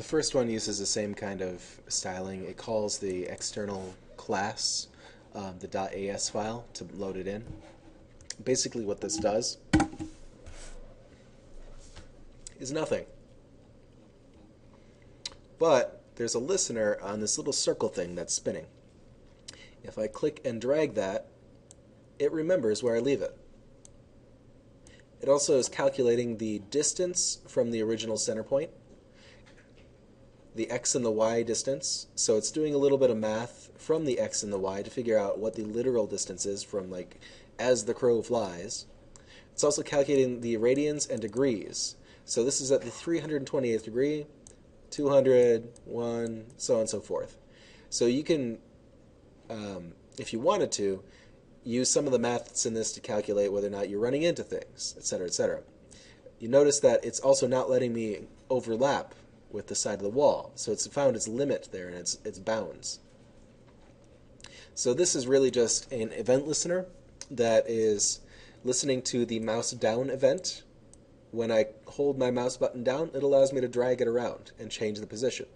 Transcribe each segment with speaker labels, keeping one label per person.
Speaker 1: first one uses the same kind of styling. It calls the external class the .as file to load it in. Basically what this does is nothing. But there's a listener on this little circle thing that's spinning. If I click and drag that, it remembers where I leave it. It also is calculating the distance from the original center point, the x and the y distance, so it's doing a little bit of math from the x and the y to figure out what the literal distance is from, like, as the crow flies. It's also calculating the radians and degrees. So this is at the 328th degree, 200, 1, so on and so forth. So you can, if you wanted to, use some of the math that's in this to calculate whether or not you're running into things, etc., etc. You notice that it's also not letting me overlap with the side of the wall, so it's found its limit there and its bounds. So this is really just an event listener that is listening to the mouse down event. When I hold my mouse button down, it allows me to drag it around and change the position.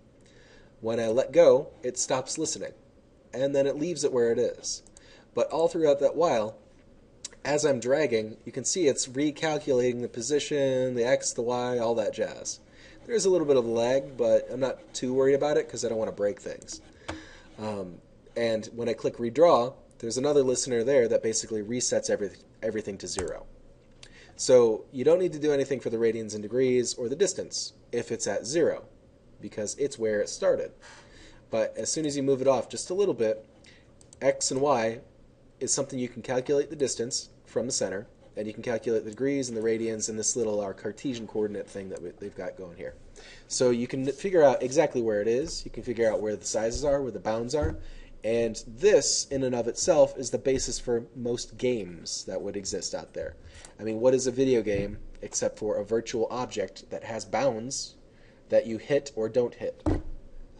Speaker 1: When I let go, it stops listening, and then it leaves it where it is. But all throughout that while, as I'm dragging, you can see it's recalculating the position, the x, the y, all that jazz. There's a little bit of lag, but I'm not too worried about it because I don't want to break things. And when I click redraw, there's another listener there that basically resets everything to 0. So you don't need to do anything for the radians and degrees or the distance if it's at 0, because it's where it started. But as soon as you move it off just a little bit, x and y is something you can calculate the distance from the center, and you can calculate the degrees and the radians and this little Cartesian coordinate thing that they've got going here. So you can figure out exactly where it is, you can figure out where the sizes are, where the bounds are, and this in and of itself is the basis for most games that would exist out there. I mean, what is a video game except for a virtual object that has bounds that you hit or don't hit?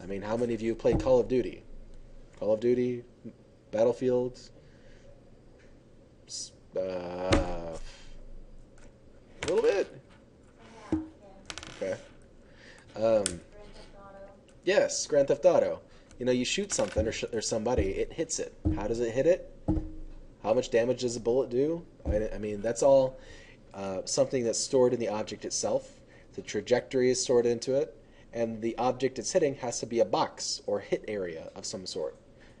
Speaker 1: I mean, how many of you have played Call of Duty? Call of Duty, Battlefield, a little bit. Okay. Yes, Grand Theft Auto. You know, you shoot something or somebody, it hits it. How does it hit it? How much damage does a bullet do? I mean, that's all something that's stored in the object itself. The trajectory is stored into it, and the object it's hitting has to be a box or hit area of some sort.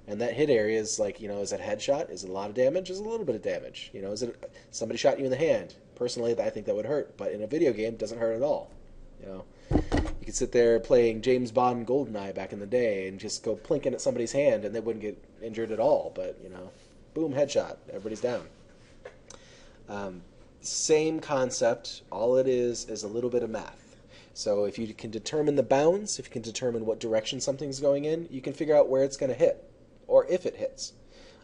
Speaker 1: And that hit area is like, you know, is it a headshot? Is it a lot of damage? Is it a little bit of damage? You know, is it somebody shot you in the hand? Personally, I think that would hurt, but in a video game, it doesn't hurt at all. You know, you could sit there playing James Bond GoldenEye back in the day and just go plinking at somebody's hand, and they wouldn't get injured at all. But, you know, boom, headshot, everybody's down. Same concept. All it is a little bit of math. So if you can determine the bounds, if you can determine what direction something's going in, you can figure out where it's going to hit, or if it hits.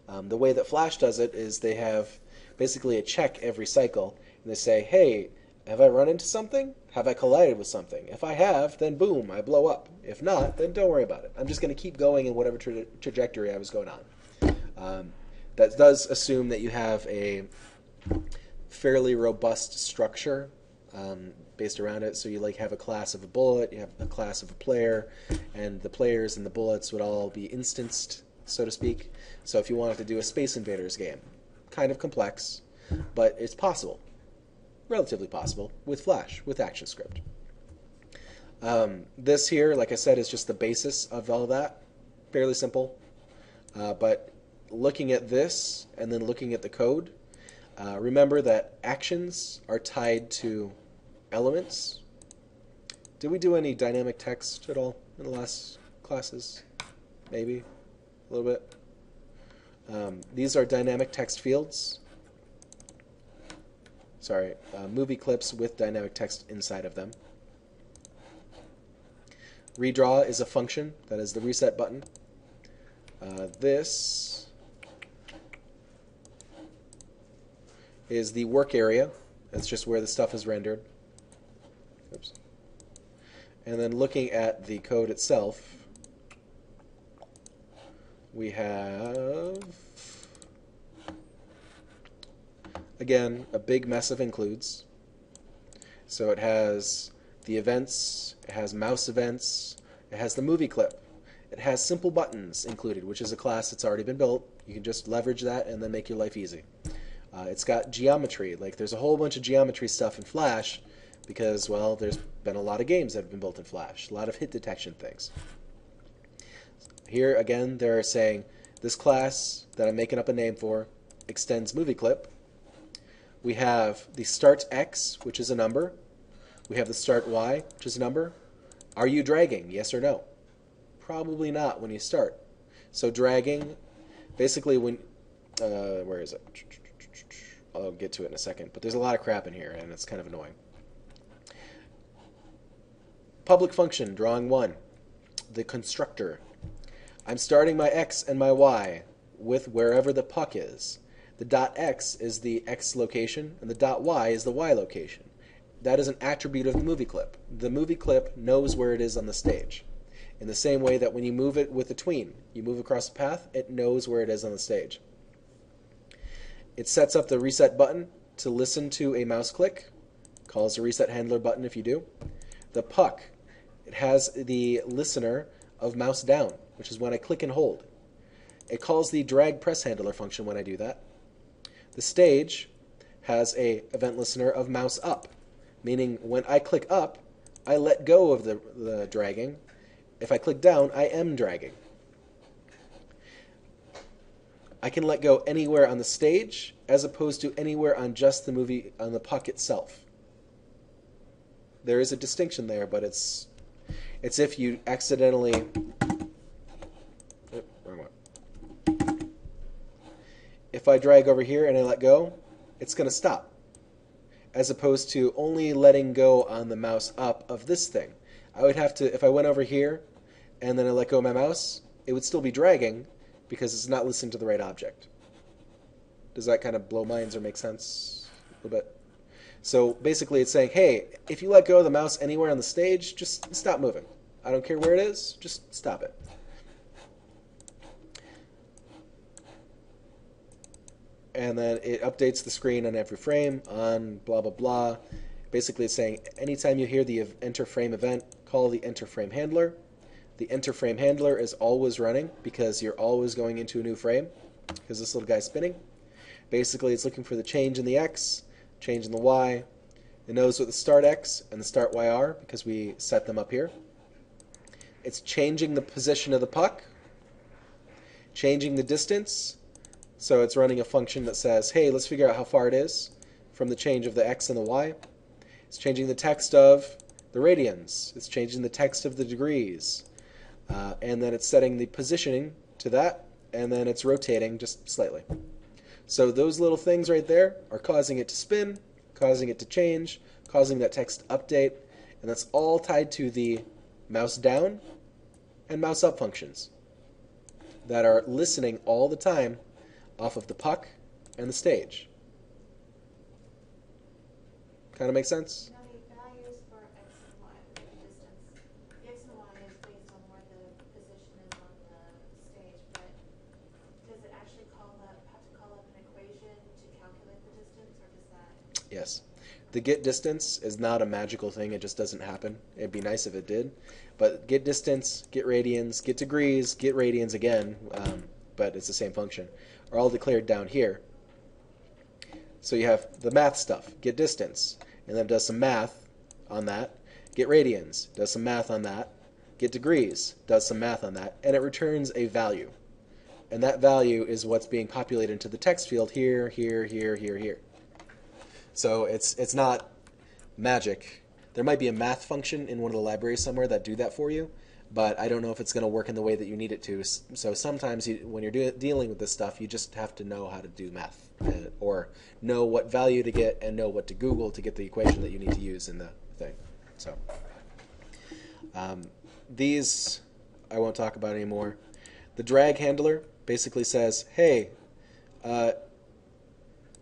Speaker 1: The way that Flash does it is they have basically a check every cycle, and they say, hey, have I run into something? Have I collided with something? If I have, then boom, I blow up. If not, then don't worry about it. I'm just going to keep going in whatever trajectory I was going on. That does assume that you have a fairly robust structure based around it. So you like have a class of a bullet, you have a class of a player, and the players and the bullets would all be instanced, so to speak. So if you wanted to do a Space Invaders game, kind of complex, but it's possible, relatively possible, with Flash, with ActionScript. This here, like I said, is just the basis of all that. Fairly simple. But looking at this and then looking at the code, remember that actions are tied to elements. Did we do any dynamic text at all in the last classes? Maybe a little bit. These are dynamic text fields. Sorry, movie clips with dynamic text inside of them. Redraw is a function, that is the reset button. This is the work area. That's just where the stuff is rendered. Oops. And then looking at the code itself, we have, again, a big mess of includes. So it has the events, it has mouse events, it has the movie clip. It has simple buttons included, which is a class that's already been built. You can just leverage that and then make your life easy. It's got geometry. Like, there's a whole bunch of geometry stuff in Flash because, well, there's been a lot of games that have been built in Flash, a lot of hit detection things. Here, again, they're saying this class that I'm making up a name for extends movie clip. We have the start X, which is a number. We have the start Y, which is a number. Are you dragging? Yes or no? Probably not when you start. So dragging, basically when, where is it? I'll get to it in a second, but there's a lot of crap in here and it's kind of annoying. Public function, drawing 1, the constructor. I'm starting my X and my Y with wherever the puck is. The dot X is the X location and the dot Y is the Y location. That is an attribute of the movie clip. The movie clip knows where it is on the stage. In the same way that when you move it with a tween, you move across the path, it knows where it is on the stage. It sets up the reset button to listen to a mouse click. Calls the reset handler button if you do. The puck, it has the listener of mouse down, which is when I click and hold. It calls the drag press handler function when I do that. The stage has a event listener of mouse up, meaning when I click up, I let go of the dragging. If I click down, I am dragging. I can let go anywhere on the stage as opposed to anywhere on just the movie, on the puck itself. There is a distinction there, but it's if you accidentally... wrong one. If I drag over here and I let go, it's going to stop. As opposed to only letting go on the mouse up of this thing. I would have to, if I went over here and then I let go of my mouse, it would still be dragging because it's not listening to the right object. Does that kind of blow minds or make sense a little bit? So basically it's saying, hey, if you let go of the mouse anywhere on the stage, just stop moving. I don't care where it is, just stop it. And then it updates the screen on every frame on blah, blah, blah. Basically it's saying anytime you hear the enter frame event, call the enter frame handler. The enter frame handler is always running because you're always going into a new frame because this little guy's spinning. Basically it's looking for the change in the X, change in the Y. It knows what the start X and the start Y are because we set them up here. It's changing the position of the puck, changing the distance. So it's running a function that says, hey, let's figure out how far it is from the change of the X and the Y. It's changing the text of the radians. It's changing the text of the degrees. And then it's setting the positioning to that, and then it's rotating just slightly. So those little things right there are causing it to spin, causing it to change, causing that text to update, and that's all tied to the mouse down and mouse up functions that are listening all the time off of the puck and the stage. Kind of make sense?
Speaker 2: Now the values for X and Y, the distance. The X and Y is based on where the position is on the stage, but does it actually have to call up an equation to calculate the distance, or does that?
Speaker 1: Yes. The get distance is not a magical thing, it just doesn't happen. It'd be nice if it did. But get distance, get radians, get degrees, get radians again, but it's the same function, are all declared down here. So you have the math stuff, get distance, and then it does some math on that. Get radians, does some math on that. Get degrees, does some math on that, and it returns a value. And that value is what's being populated into the text field here, here, here, here, here. So it's not magic. There might be a math function in one of the libraries somewhere that do that for you, but I don't know if it's going to work in the way that you need it to. So sometimes when you're dealing with this stuff, you just have to know how to do math, or know what value to get and know what to Google to get the equation that you need to use in the thing. So these I won't talk about anymore. The drag handler basically says, hey,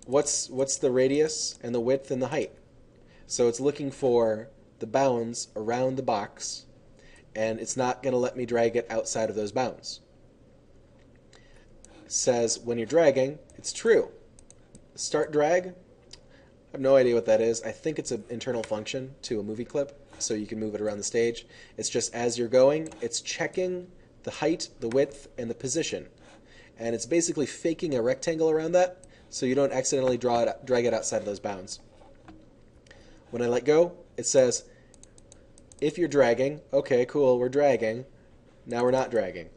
Speaker 1: what's the radius and the width and the height? So it's looking for the bounds around the box, and it's not going to let me drag it outside of those bounds. It says when you're dragging, it's true. Start drag, I have no idea what that is. I think it's an internal function to a movie clip. so you can move it around the stage. It's just as you're going, it's checking the height, the width, and the position. And it's basically faking a rectangle around that so you don't accidentally drag it outside of those bounds. When I let go, it says, if you're dragging, okay, cool, we're dragging. Now we're not dragging.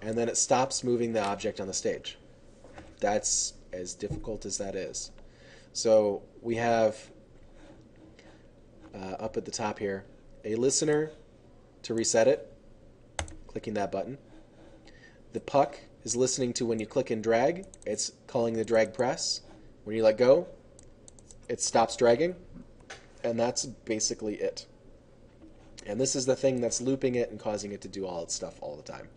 Speaker 1: And then it stops moving the object on the stage. That's as difficult as that is. So we have, up at the top here, a listener to reset it, clicking that button. The puck is listening to when you click and drag. It's calling the drag press. When you let go, it stops dragging. And that's basically it. And this is the thing that's looping it and causing it to do all its stuff all the time.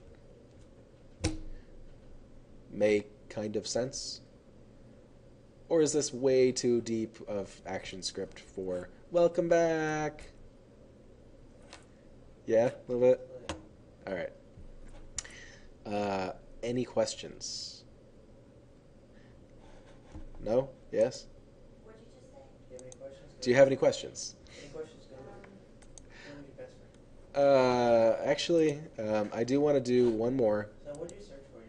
Speaker 1: Make kind of sense? Or is this way too deep of action script for welcome back? Yeah, a little bit? All right. Any questions? No? Yes?
Speaker 2: What did you just say?
Speaker 3: Do you have any questions?
Speaker 1: Do you have any questions?
Speaker 3: Any questions? Go ahead.
Speaker 1: Actually, I do want to do one more.
Speaker 3: So what do you search for?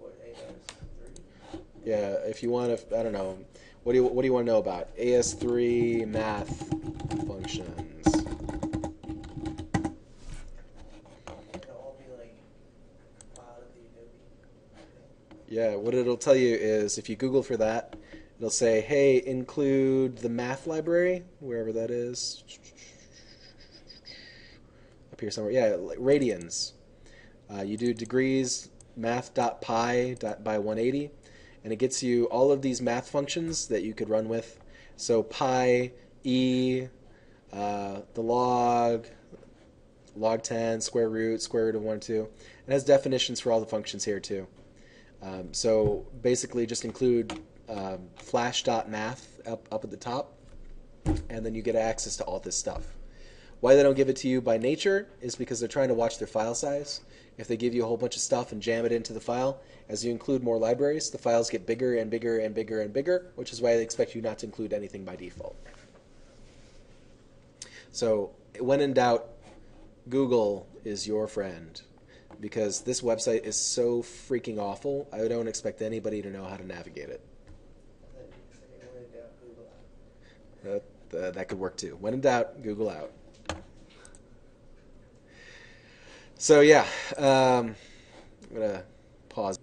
Speaker 3: What, AS3?
Speaker 1: Yeah, if you want to, I don't know. What do you want to know about? AS3 math functions.
Speaker 3: They'll all be like filed at the Adobe thing.
Speaker 1: Yeah, what it'll tell you is if you Google for that, it'll say, hey, include the math library, wherever that is. Up here somewhere. Yeah, like radians. You do degrees math.pi by 180, and it gets you all of these math functions that you could run with. So pi, e, the log 10, square root of 1, 2. It has definitions for all the functions here too. So basically just include flash.math up at the top, and then you get access to all this stuff. Why they don't give it to you by nature is because they're trying to watch their file size. If they give you a whole bunch of stuff and jam it into the file, as you include more libraries, the files get bigger and bigger and bigger and bigger, which is why they expect you not to include anything by default. So when in doubt, Google is your friend, because this website is so freaking awful, I don't expect anybody to know how to navigate it.
Speaker 3: I thought you said when in doubt, Google out.
Speaker 1: That could work too. When in doubt, Google out. So yeah, I'm going to pause.